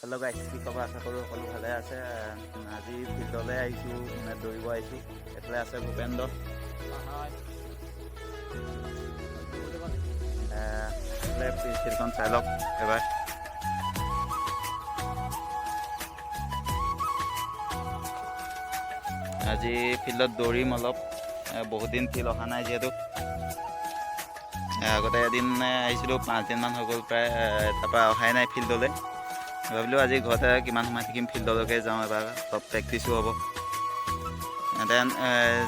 Hello' গাইছ, কি খবৰ? আশা কৰোঁ সকলো ভালে আছে। আজি ফিল্ডলৈ আহিছোঁ, মানে দৌৰিব আহিছোঁ। এইফালে আছে ভূপেন্দ্ৰ। ফিল্ডখন চাই লওক এবাৰ। আজি ফিল্ডত দৌৰিম অলপ, বহুত দিন ফিল্ড অহা নাই যিহেতু। আগতে এদিন আহিছিলোঁ, 5 দিনমান হৈ গ'ল প্ৰায়, তাৰপৰা অহাই নাই ফিল্ডলৈ। ভাবিলোঁ আজি ঘৰতে কিমান সময় থাকিম, ফিল্ডলৈকে যাওঁ এবাৰ, অলপ প্ৰেক্টিছো হ'ব। দেন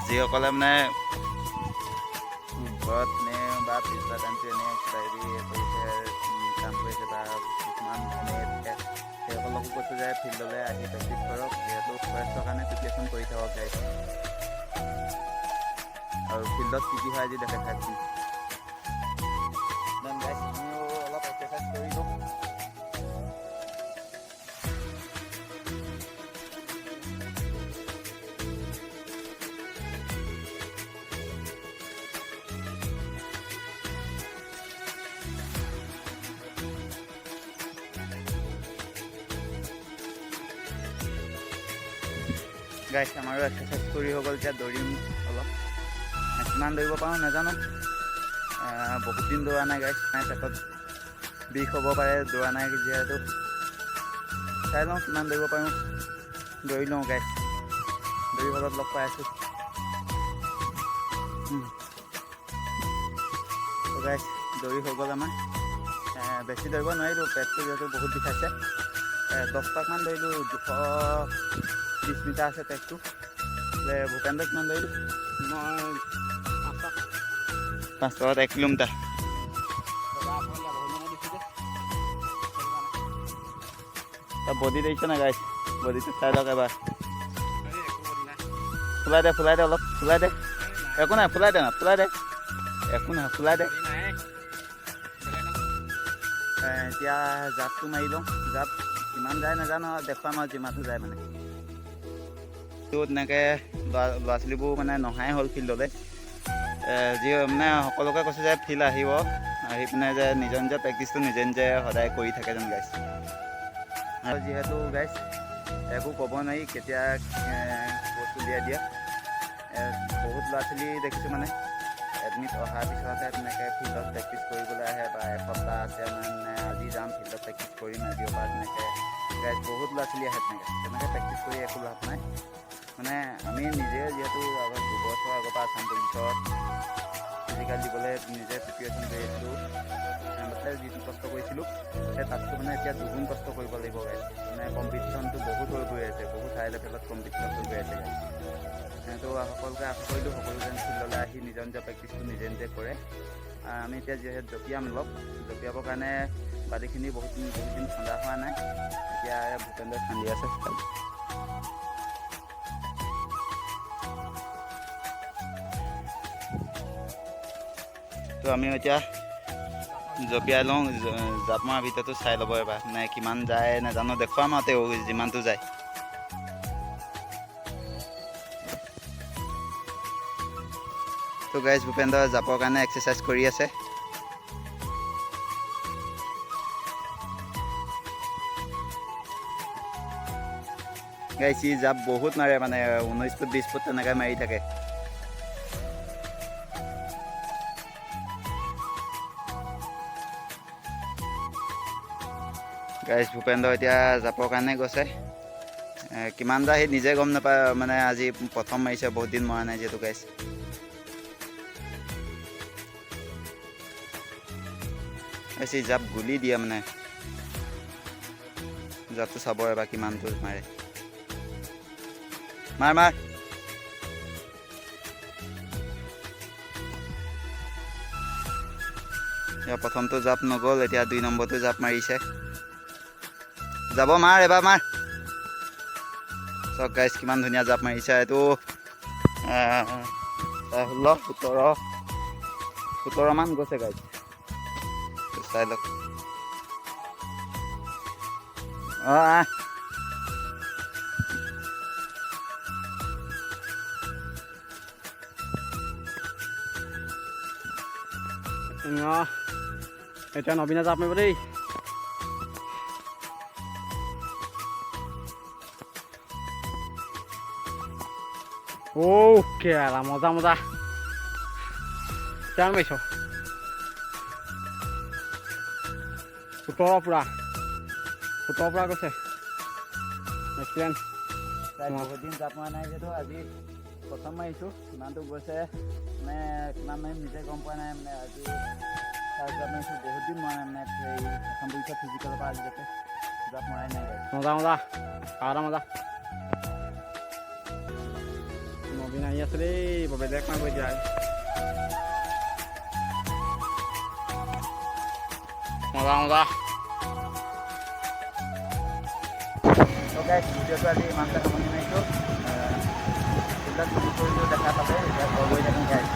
যিসকলে মানে ঘৰত এনে বা পিছবেলা টাইমটো এনেই কৰিছে, কাম কৰিছে বা কিছুমান এনেই থাকে, সেইসকলকো কৈছোঁ যে ফিল্ডলৈ আহি প্ৰেক্টিছ কৰক, যিহেতু ফৰেষ্টৰ কাৰণে প্ৰিপেৰেশ্যন কৰি থাকক গাইজ। আৰু ফিল্ডত কি হয় আজি দেখাই থাকোঁ। দেন গাইজ আমিও অলপ এক্সাৰচাইজ কৰিলোঁ। গাইছ আমাৰো এক্সাৰচাইজ কৰি হৈ গ'ল, এতিয়া দৌৰিম অলপ। কিমান দৌৰিব পাৰোঁ নাজানো, বহুত দিন দৌৰা নাই গাইছ, পেটত বিষ হ'ব পাৰে দৌৰা নাই যিহেতু। চাই লওঁ কিমান দৌৰিব পাৰোঁ, দৌৰি লওঁ গাইছ। দৌৰি অলপ লগ পাই আছোঁ গাইছ। দৌৰি হৈ গ'ল আমাৰ, বেছি দৌৰিব নোৱাৰিলোঁ, পেটটো যিহেতু বহুত বিষাইছে। 10 পাকমান দৌৰিলোঁ, 220 মিটাৰ আছে ট্ৰেকটো। ভূপেন্দ্ৰ কিমান দৌৰিলোঁ? মই 5 পাকত 1 কিলোমিটাৰ। বডি দেখিছে না গাইছ, বডিটো চাই লওক এবাৰ। ফুলাই দে অলপ, ফুলাই দে, একো নাই, ফুলাই দে একো নহয়, ফুলাই দে। এতিয়া জাপটো মাৰি লওঁ, জাপ কিমান যায় নাজানো, দেখুৱাম আৰু যিমানটো যায় মানে। তেনেকৈ ল'ৰা ছোৱালীবোৰ মানে নহাই হ'ল ফিল্ডলৈ। যি মানে সকলোকে কৈছে যে ফিল্ড আহিব, আহি পিনে যে নিজৰ নিজৰ প্ৰেক্টিচটো নিজে নিজে সদায় কৰি থাকে যেন গাইছ। আৰু যিহেতু গাইছ একো ক'ব নোৱাৰি কেতিয়া বস্তু উলিয়াই দিয়ে। বহুত ল'ৰা ছোৱালী দেখিছোঁ মানে এডমিট অহাৰ পিছতহে তেনেকৈ ফিল্ডত প্ৰেক্টিচ কৰিবলৈ আহে, বা এসপ্তাহ আছে মানে আজি যাম ফিল্ডত প্ৰেক্টিচ কৰিম আজিৰ পৰা, তেনেকৈ গাইছ বহুত ল'ৰা ছোৱালী আহে। তেনেকৈ প্ৰেক্টিচ কৰি একো লাভ নাই। মানে আমি নিজে যিহেতু আগত 2 বছৰ আগৰ পৰা আছাম পুলিচত ফিজিকেল দিবলৈ নিজে প্ৰিপেৰেশ্যন কৰি আছিলোঁ, যিটো কষ্ট কৰিছিলোঁ সেই তাতকৈ মানে এতিয়া 2 গুণ কষ্ট কৰিব লাগিব গাইছ। মানে কম্পিটিশ্যনটো বহুত হৈ গৈ আছে, বহুত হাই লেভেলত কম্পিটিশ্যন হৈ গৈ আছে গাইছ। তো সকলোকে আশা কৰিলোঁ সকলো যেন ফিল্ডলৈ আহি নিজৰ নিজৰ প্ৰেক্টিচটো নিজে নিজে কৰে। আমি এতিয়া যিহেতু জঁপিয়াম, জঁপিয়াবৰ কাৰণে বালিখিনি বহুত দিন ঠাণ্ডা হোৱা নাই। এতিয়া ভূপেন্দ্ৰ খান্দি আছে। তো আমিও এতিয়া জঁপিয়াই লওঁ, জাপ মৰাৰ ভিতৰতো চাই ল'ব এবাৰ, নে কিমান যায় নাজানো, দেখুৱাম আৰু তেওঁ যিমানটো যায়। তো গাইজ ভূপেন্দ্ৰ জাপৰ কাৰণে এক্সাৰচাইজ কৰি আছে। গাইজ সি জাপ বহুত মাৰে, মানে 19 ফুট 20 ফুট তেনেকৈ মাৰি থাকে। গাইজ ভূপেন্দ্ৰ এতিয়া জাপৰ কাৰণে গৈছে, কিমান যায় সি নিজে গম নাপায়, মানে আজি প্ৰথম মাৰিছে, বহুত দিন মৰা নাই যিহেতু গাইজ। সি জাপ গুলি দিয়ে, মানে জাপটো চাব এবাৰ কিমানটো মাৰে। মাৰ প্ৰথমটো জাপ নগ'ল, এতিয়া 2 নম্বৰটো জাপ মাৰিছে। যাব, মাৰ এবাৰ মাৰ। চক গাইজ কিমান ধুনীয়া জাপ মাৰিছে। এইটো 16, 17 মান গৈছে গাইজ, চাই লওক। এতিয়া নবীনে জাপ মাৰিব দেই। ওকে আলা মজা মজা কিমান মাৰিছ 17 পুৰা 17 পুৰা কৈছে এক্সিলেণ্ট বহুত দিন জাপ মৰা নাই যিহেতু আজি প্ৰথম মাৰিছোঁ কিমানটো গৈছে মানে কিমান মাৰিম নিজে গম পোৱা নাই মানে আজি জাপ মাৰিছোঁ বহুত দিন মৰা নাই মানে এই প্ৰথম পৰীক্ষা ফিজিকেলৰ পৰা আজিলৈকে জাপ মৰাই নাই মজা মজা খাওয়া মজা নবীন আহি আছে দেই বেলেগ মাৰিব এতিয়া মজা মজা ভিডিঅ'টো আজি ইমানতে সামৰণি মাৰিছোঁ এইবিলাক কৰিলোঁ দেখা পালে এতিয়া গৈ থাকোঁ গাইছ